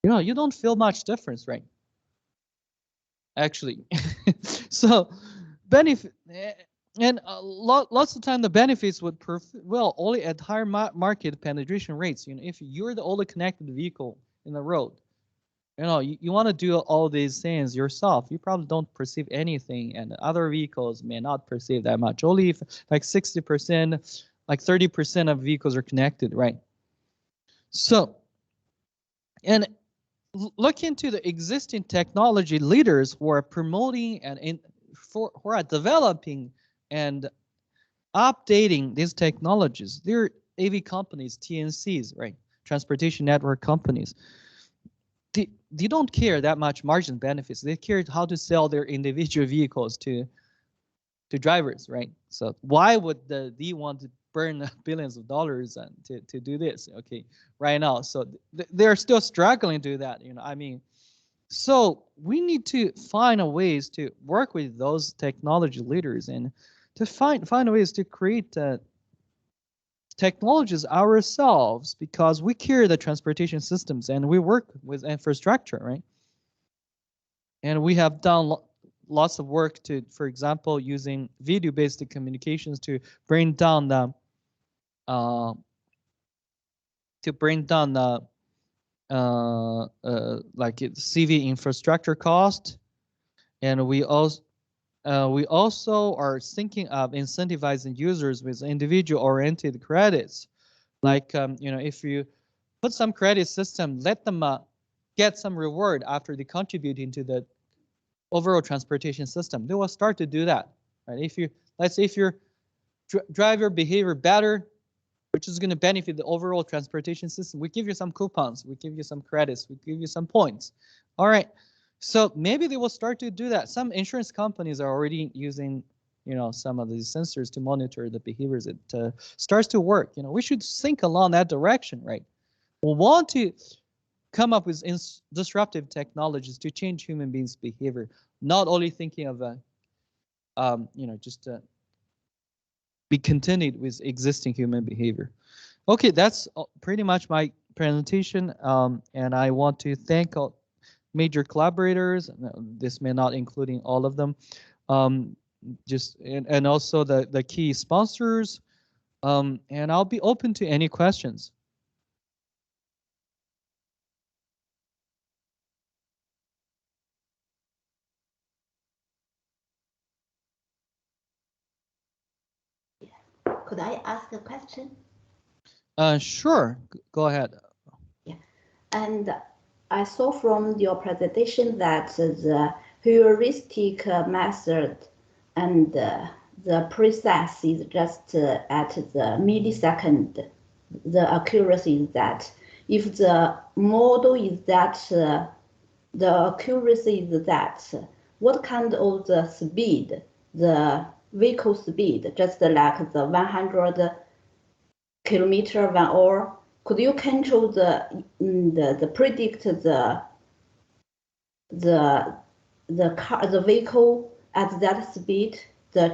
you know, you don't feel much difference, right? Actually, so benefit and lots of time the benefits would well only at higher market penetration rates. You know, if you're the only connected vehicle in the road, you know, you want to do all these things yourself. You probably don't perceive anything, and other vehicles may not perceive that much. Only if like 60%, like 30% of vehicles are connected, right? So, and look into the existing technology leaders who are promoting and who are developing and updating these technologies. They're AV companies, TNCs, right? Transportation network companies. They don't care that much margin benefits. They care how to sell their individual vehicles to drivers, right? So why would they want to burn billions of dollars to do this? Okay, right now, so they're still struggling to do that. You know, I mean, so we need to find ways to work with those technology leaders and to find ways to create technologies ourselves, because we carry the transportation systems and we work with infrastructure, right? And we have done lots of work to, for example, using video-based communications to bring down the like CV infrastructure cost, and we also are thinking of incentivizing users with individual-oriented credits. Like, you know, if you put some credit system, let them get some reward after they contribute into the overall transportation system. They will start to do that, right? If you, let's say if your driver behavior better, which is going to benefit the overall transportation system, we give you some coupons, we give you some credits, we give you some points. All right. So maybe they will start to do that. Some insurance companies are already using, you know, some of these sensors to monitor the behaviors. It starts to work. You know, we should think along that direction, right? We want to come up with disruptive technologies to change human beings' behavior, not only thinking of, you know, just be continued with existing human behavior. Okay, that's pretty much my presentation, and I want to thank all major collaborators. This may not including all of them, just and also the key sponsors, and I'll be open to any questions. Could I ask a question? Sure, go ahead. Yeah, and I saw from your presentation that the heuristic method and the precise is just at the millisecond. The accuracy is that. If the model is that, the accuracy is that, what kind of the speed, the vehicle speed, just like the 100 kilometer per hour, could you control the predict the car, the vehicle at that speed, the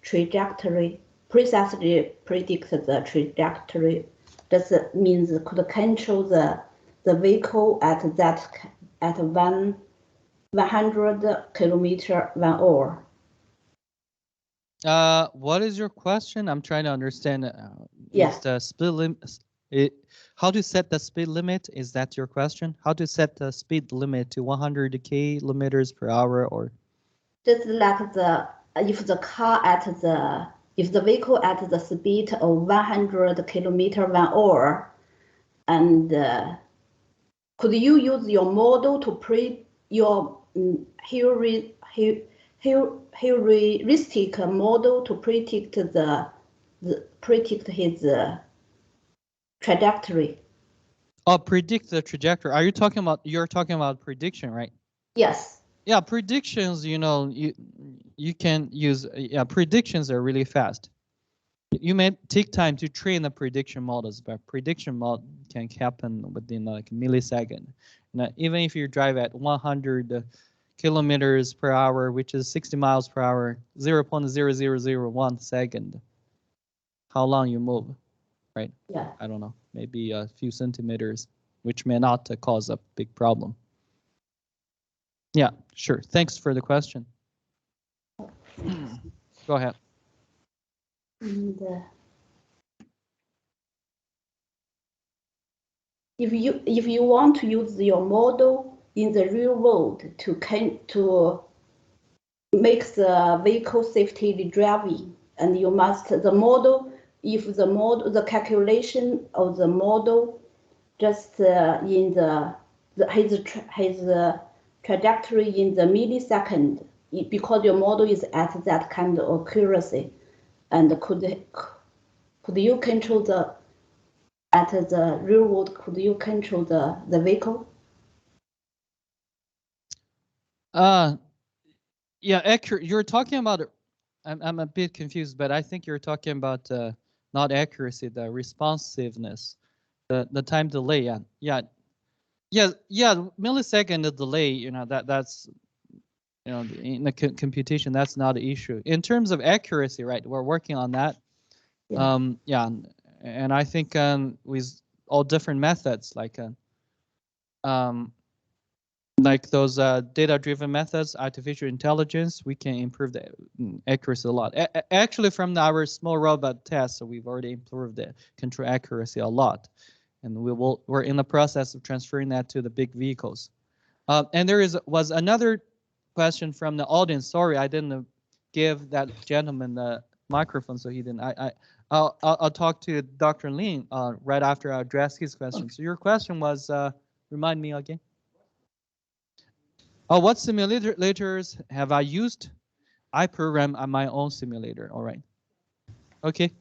trajectory, precisely predict the trajectory? That means could control the vehicle at 100 kilometer per hour. What is your question? I'm trying to understand. Yes. The speed limit. How to set the speed limit? Is that your question? How to set the speed limit to 100 kilometers per hour, or? Just like if the vehicle at the speed of 100 kilometer per hour, and could you use your model to heuristic model to predict his trajectory? Oh, predict the trajectory. Are you talking about? You're talking about prediction, right? Yes. Yeah, predictions. You know, you can use. Yeah, predictions are really fast. You may take time to train the prediction models, but prediction model can happen within like a millisecond. Now, even if you drive at 100 kilometers per hour, which is 60 miles per hour, 0.0001 second, how long you move, right? Yeah. I don't know, maybe a few centimeters, which may not cause a big problem. Yeah, sure. Thanks for the question. Go ahead. And if you want to use your model in the real world to make the vehicle safely driving, and you must the calculation of the model just in his trajectory in the millisecond, because your model is at that kind of accuracy, and could you control at the real world, could you control the vehicle? Yeah, accurate. You're talking about. I'm a bit confused, but I think you're talking about not accuracy, the responsiveness, the time delay. Yeah. Millisecond delay. You know that's in the computation, that's not an issue. In terms of accuracy, right? We're working on that. Yeah. And I think with all different methods like those data-driven methods, artificial intelligence, we can improve the accuracy a lot. Actually, from our small robot tests, we've already improved the control accuracy a lot, and we're in the process of transferring that to the big vehicles. And there was another question from the audience. Sorry, I didn't give that gentleman the microphone, so he didn't. I'll talk to Dr. Lin right after I address his question. Okay. So your question was, remind me again. Oh, what simulators have I used? I program on my own simulator. All right. Okay.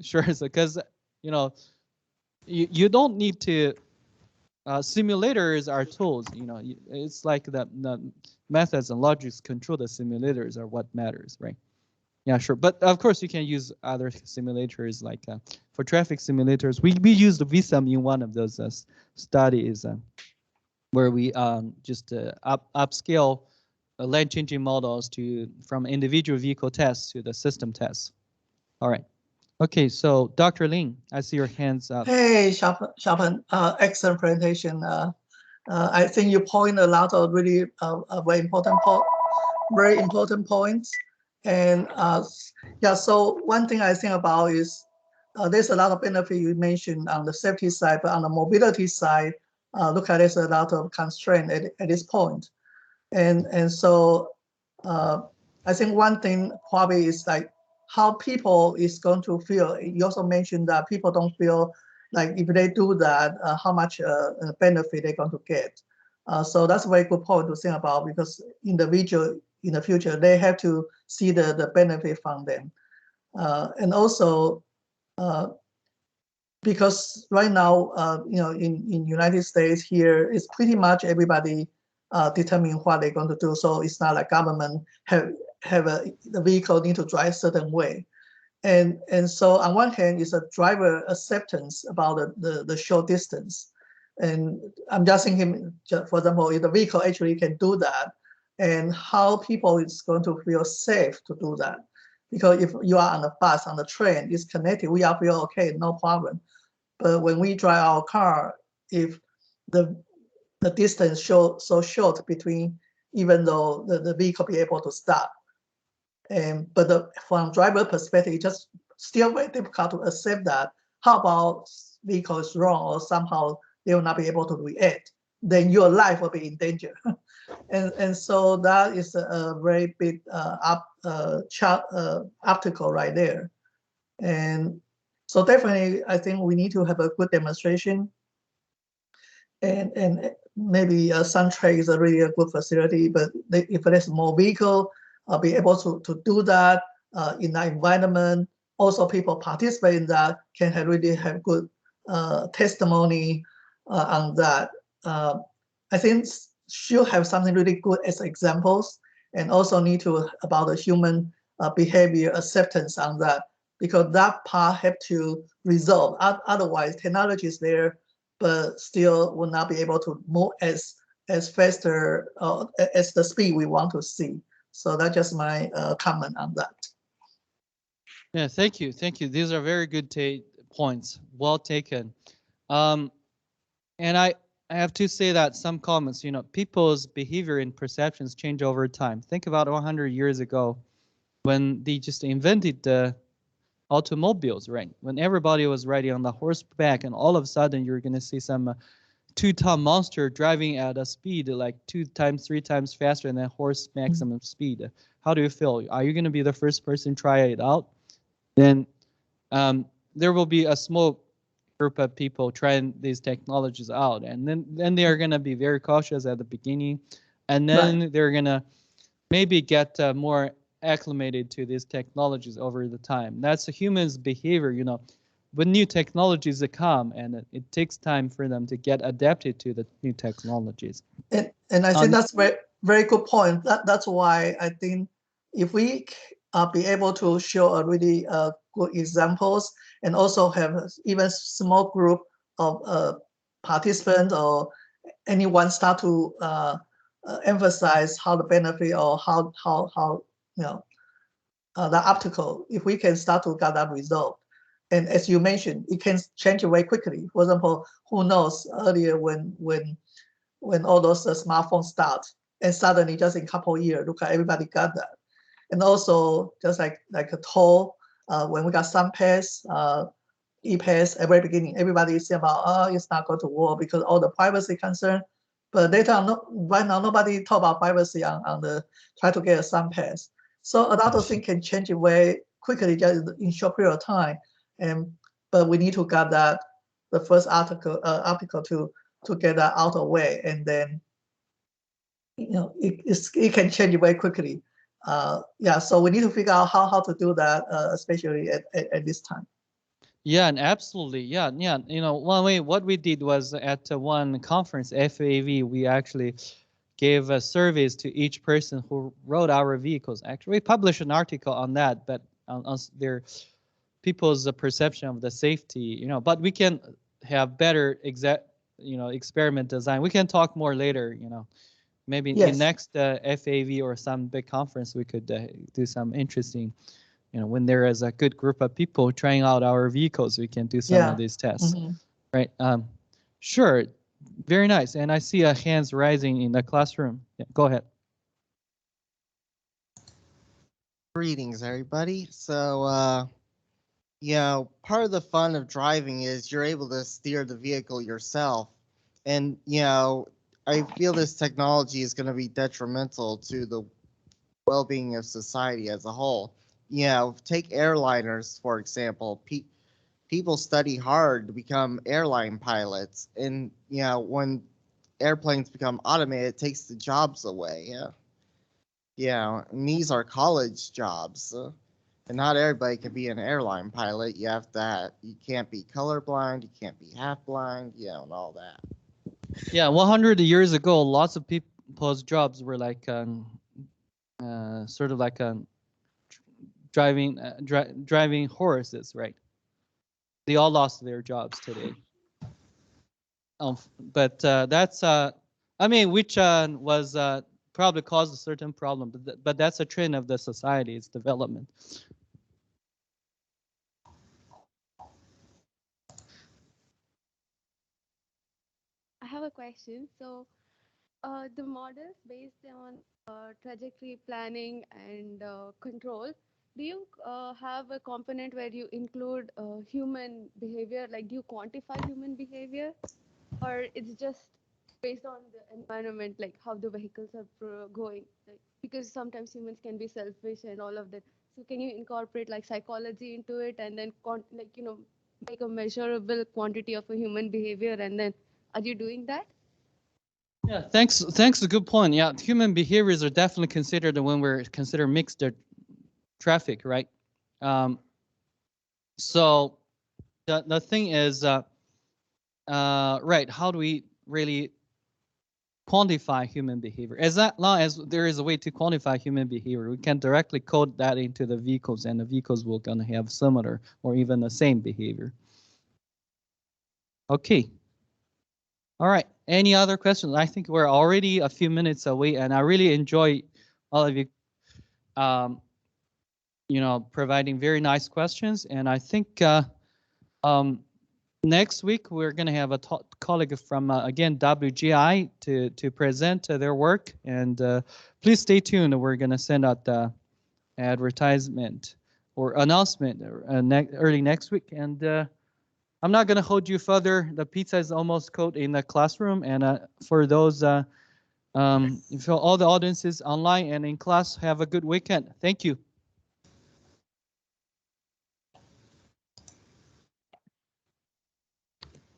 Sure. So, because you don't need to. Simulators are tools. It's like the methods and logics control the simulators are what matters, right? Yeah, sure. But of course, you can use other simulators like for traffic simulators. We used VSUM in one of those studies. Where we just upscale lane changing models from individual vehicle tests to the system tests. All right. Okay, so Dr. Lin, I see your hands up. Hey, Xiaopeng, excellent presentation. I think you point a lot of really very important points. And yeah, so one thing I think about is there's a lot of benefit you mentioned on the safety side, but on the mobility side, look at there's a lot of constraint at this point. And so I think one thing probably is like how people is going to feel. You also mentioned that people don't feel like if they do that, how much benefit they're going to get. So that's a very good point to think about, because individual in the future, they have to see the benefit from them. And also, because right now, in United States here, it's pretty much everybody determine what they're going to do. So it's not like government have the vehicle need to drive a certain way. And so on one hand, it's a driver acceptance about the short distance. And I'm just thinking, for example, if the vehicle actually can do that, and how people is going to feel safe to do that. Because if you are on the bus, on the train, it's connected, we all feel okay, no problem. But when we drive our car, if the distance so short between, even though the vehicle be able to stop, but from driver perspective, it's just still very difficult to accept that. How about vehicle is wrong, or somehow they will not be able to react? Then your life will be in danger. And so that is a very big obstacle right there. And so definitely, I think we need to have a good demonstration. And maybe Suntrack is really a good facility, but if there's more vehicle, be able to do that in that environment. Also, people participate in that can really have good testimony on that. I think should have something really good as examples, and also need to about the human behavior acceptance on that, because that part have to resolve. Otherwise, technology is there, but still will not be able to move as faster as the speed we want to see. So that's just my comment on that. Yeah, thank you. These are very good points. Well taken. And I have to say that some comments, people's behavior and perceptions change over time. Think about 100 years ago when they just invented the automobiles, right? When everybody was riding on the horseback, and all of a sudden you're going to see some 2-ton monster driving at a speed like 2 times, 3 times faster than horse maximum speed. How do you feel? Are you going to be the first person to try it out? Then there will be a small group of people trying these technologies out, and then they are going to be very cautious at the beginning, and then they're going to maybe get more acclimated to these technologies over the time. That's a human's behavior, you know. When new technologies come, and it takes time for them to get adapted to the new technologies. And I think that's very good point. That's why I think if we be able to show a really good examples, and also have even small group of participants or anyone start to emphasize how the benefit or how you know the obstacle, if we can start to get that result. And as you mentioned, it can change very quickly. For example, who knows earlier when all those smartphones start, and suddenly just in a couple of years, look at everybody got that. And also just like a toll, when we got SunPass, ePass at the very beginning, everybody say about, oh, it's not going to work because all the privacy concern. But later on, right now, nobody talk about privacy on the try to get a SunPass. So a lot of things can change very quickly just in short period of time. But we need to get that the first article to get that out of the way, and then it can change very quickly. Yeah, so we need to figure out how to do that, especially at this time. Yeah, and absolutely. Yeah. You know, what we did was at one conference, FAV, we actually gave surveys to each person who rode our vehicles. Actually, we published an article on that, but on their people's perception of the safety, you know. But we can have better experiment design. We can talk more later, you know. Maybe in next FAV or some big conference, we could do some interesting. You know, when there is a good group of people trying out our vehicles, we can do some of these tests, right? Sure, very nice. And I see hands rising in the classroom. Yeah, go ahead. Greetings, everybody. So, you know, part of the fun of driving is you're able to steer the vehicle yourself. And, you know, I feel this technology is going to be detrimental to the well-being of society as a whole. You know, take airliners, for example. People study hard to become airline pilots. And, you know, when airplanes become automated, it takes the jobs away. Yeah. Yeah, and these are college jobs. And not everybody can be an airline pilot. You can't be colorblind, you can't be half blind, you know, and all that. Yeah, 100 years ago, lots of people's jobs were like sort of like driving horses, right? They all lost their jobs today. But that's I mean, which was probably caused a certain problem, but that's a trend of the society, its development. I have a question. So the models based on trajectory planning and control, do you have a component where you include human behavior? Like, do you quantify human behavior, or it's just based on the environment, like how the vehicles are going? Like, because sometimes humans can be selfish and all of that. So can you incorporate like psychology into it, and then make a measurable quantity of a human behavior, and then are you doing that? Yeah, thanks. A good point. Yeah, human behaviors are definitely considered when we're consider mixed traffic, right? So the thing is, right? How do we really quantify human behavior? As long as there is a way to quantify human behavior, we can directly code that into the vehicles, and the vehicles will gonna have similar or even the same behavior. Okay. All right. Any other questions? I think we're already a few minutes away, and I really enjoy all of you, you know, providing very nice questions. And I think next week we're going to have a colleague from again WGI to present their work. And please stay tuned. We're going to send out the advertisement. or announcement early next week. And I'm not going to hold you further. The pizza is almost cold in the classroom. And for those, for all the audiences online and in class, have a good weekend. Thank you.